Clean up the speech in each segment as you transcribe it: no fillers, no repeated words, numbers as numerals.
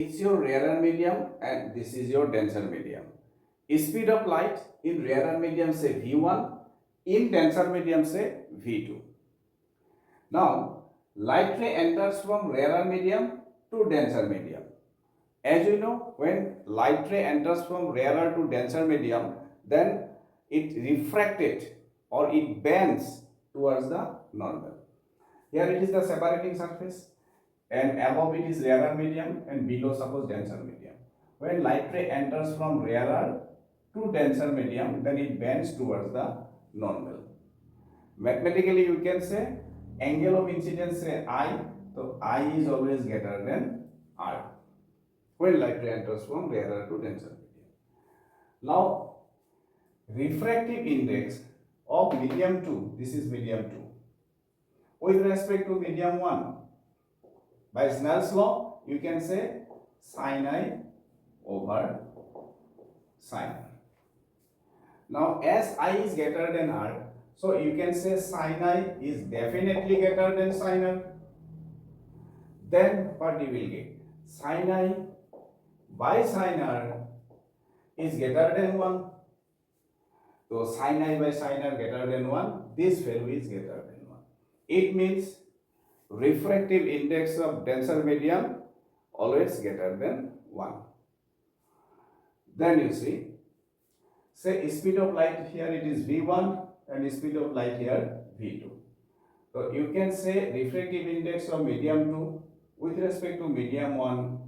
It's your rarer medium and this is your denser medium. Speed of light in rarer medium say V1, in denser medium say V2. Now, light ray enters from rarer medium to denser medium. As you know, when light ray enters from rarer to denser medium, then it refracted or it bends towards the normal. Here it is the separating surface, and above it is rarer medium and below suppose denser medium. When light ray enters from rarer to denser medium, then it bends towards the normal. Mathematically you can say angle of incidence say I, so I is always greater than R when light ray enters from rarer to denser medium. Now refractive index of medium 2, this is medium 2, with respect to medium 1, by Snell's law you can say sin I over sin R. Now as I is greater than R, so you can say sin I is definitely greater than sin R. Then what you will get? Sin I by sin R is greater than 1. So sin I by sin R greater than 1, this value is greater than 1. It means refractive index of denser medium always greater than 1. Then you see, say speed of light here it is V1 and speed of light here V2. So you can say refractive index of medium 2 with respect to medium 1,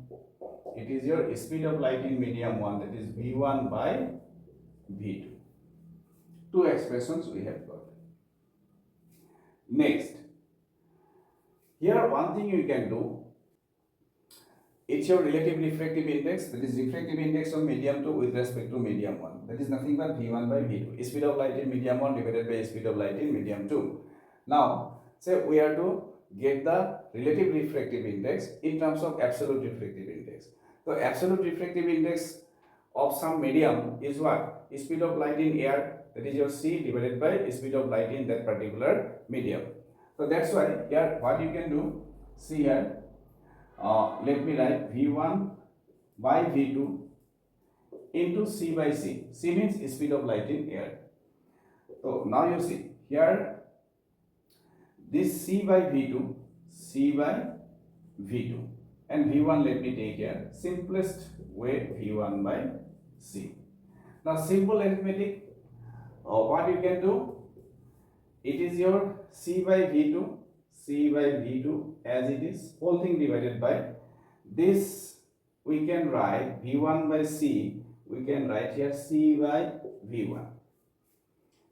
it is your speed of light in medium 1, that is V1 by V2. Two expressions we have got. Next, here one thing you can do, it's your relative refractive index, that is refractive index of medium 2 with respect to medium 1, that is nothing but V1 by V2, speed of light in medium 1 divided by speed of light in medium 2. Now, say we are to get the relative refractive index in terms of absolute refractive index. So absolute refractive index of some medium is what? Speed of light in air, that is your C divided by speed of light in that particular medium. So that's why here what you can do, see here, let me write V1 by V2 into C by C. C means speed of light in air. So now you see here, this C by V2, C by V2, and V1 let me take here, simplest way V1 by C. Now simple arithmetic, what you can do, it is your C by V2, C by V2 as it is, whole thing divided by this, we can write V1 by C, we can write here C by V1.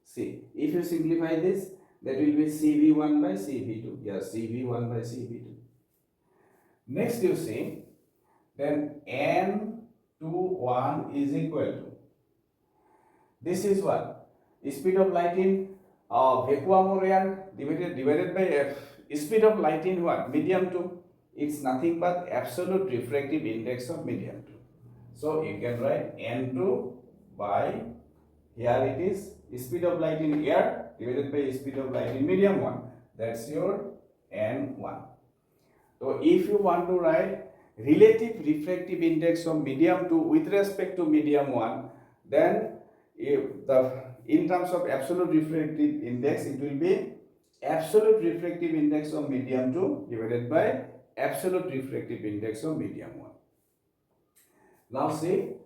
See, if you simplify this, that will be CV1 by CV2. Yes, CV1 by CV2. Next you see, then N21 is equal to, this is what? Speed of light in vacuum or air divided by speed of light in what? Medium 2. It's nothing but absolute refractive index of medium 2. So you can write N2 by, here it is speed of light in air divided by speed of light in medium 1. That's your N1. So if you want to write relative refractive index of medium 2 with respect to medium 1, then in terms of absolute refractive index, it will be absolute refractive index of medium 2 divided by absolute refractive index of medium 1. Now see,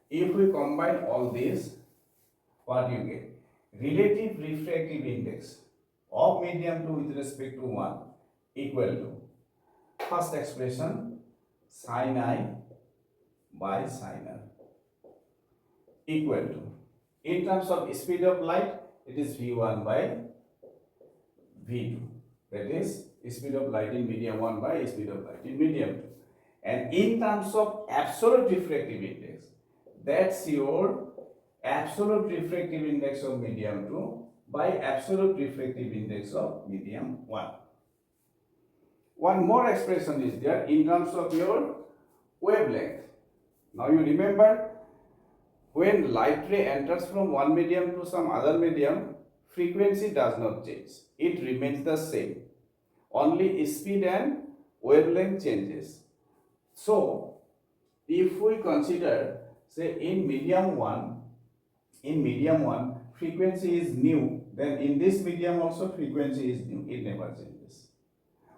if we combine all these, what you get? Relative refractive index of medium 2 with respect to 1 equal to, first expression, sin I by sin R equal to, in terms of speed of light, it is V1 by V2, that is speed of light in medium 1 by speed of light in medium 2. And in terms of absolute refractive index, that's your absolute refractive index of medium 2 by absolute refractive index of medium 1. One more expression is there in terms of your wavelength. Now you remember, when light ray enters from one medium to some other medium, frequency does not change. It remains the same. Only speed and wavelength changes. So if we consider, say in medium 1, frequency is new, then in this medium also frequency is new, it never changes.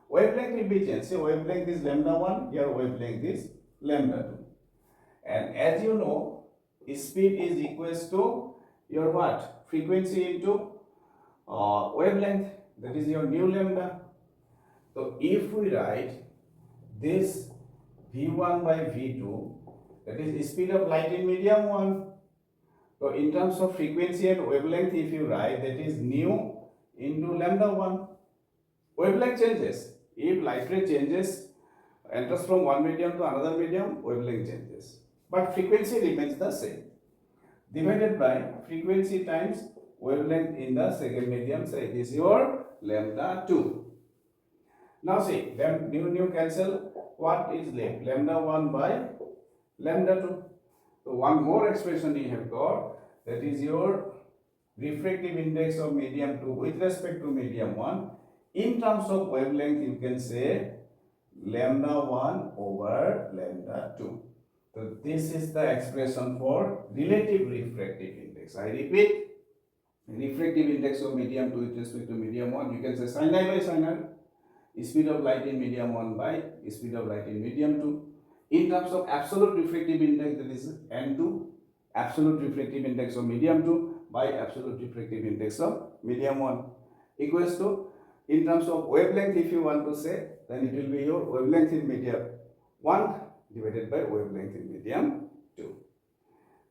Wavelength will be changed. Say wavelength is lambda 1, here wavelength is lambda 2. And as you know, speed is equals to your what? Frequency into wavelength, that is your new lambda. So if we write this v1 by v2, that is speed of light in medium 1. So in terms of frequency and wavelength, if you write, that is nu into lambda 1. Wavelength changes. If light ray changes, enters from one medium to another medium, wavelength changes. But frequency remains the same. Divided by frequency times wavelength in the second medium, say this is your lambda 2. Now see, new cancel. What is left? Lambda 1 by lambda 2. So one more expression we have got, that is your refractive index of medium 2 with respect to medium 1. In terms of wavelength, you can say lambda 1 over lambda 2. So this is the expression for relative refractive index. I repeat, refractive index of medium 2 with respect to medium 1, you can say sin I by sin r, speed of light in medium 1 by speed of light in medium 2. In terms of absolute refractive index, that is n2, absolute refractive index of medium 2 by absolute refractive index of medium 1 equals to, in terms of wavelength, if you want to say, then it will be your wavelength in medium 1 divided by wavelength in medium 2.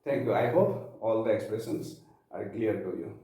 Thank you. I hope all the expressions are clear to you.